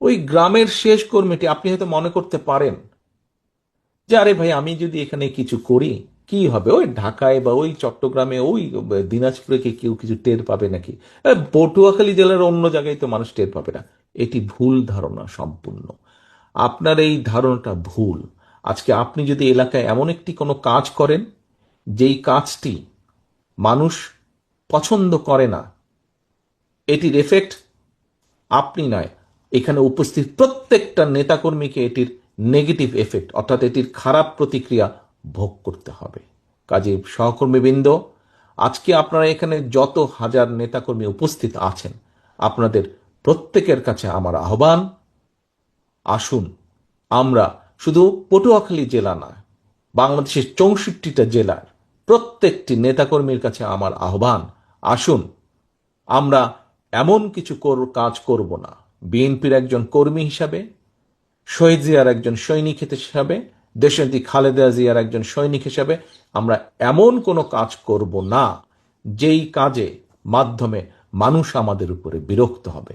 ওই গ্রামের শেষ কর্মীটি আপনি হয়তো মনে করতে পারেন যে আরে ভাই আমি যদি এখানে কিছু করি কি হবে, ওই ঢাকায় বা ওই চট্টগ্রামে ওই দিনাজপুরে কি কেউ কিছু টের পাবে নাকি, পটুয়াখালী জেলার অন্য জায়গায় তো মানুষ টের পাবে না। এটি ভুল ধারণা সম্পূর্ণ। আপনার এই ধারণাটা ভুল। আজকে আপনি যদি এলাকায় এমন একটি কোনো কাজ করেন যেই কাজটি মানুষ পছন্দ করে না, এটির এফেক্ট আপনি নয়, এখানে উপস্থিত প্রত্যেকটা নেতাকর্মীকে এটির নেগেটিভ এফেক্ট অর্থাৎ এটির খারাপ প্রতিক্রিয়া ভোগ করতে হবে। কাজে সহকর্মীবৃন্দ, আজকে আপনারা এখানে যত হাজার নেতাকর্মী উপস্থিত আছেন, আপনাদের প্রত্যেকের কাছে আমার আহ্বান, আসুন আমরা শুধু পটুয়াখালী জেলা না, বাংলাদেশের 64টা জেলার প্রত্যেকটি নেতাকর্মীর কাছে আমার আহ্বান, আসুন আমরা এমন কিছু কাজ করব না, বিএনপির একজন কর্মী হিসাবে, শহীদ জিয়ার একজন সৈনিক হিসাবে, দেশনেত্রী খালেদা জিয়ার একজন সৈনিক হিসাবে আমরা এমন কোনো কাজ করব না যেই কাজে মাধ্যমে মানুষ আমাদের উপরে বিরক্ত হবে।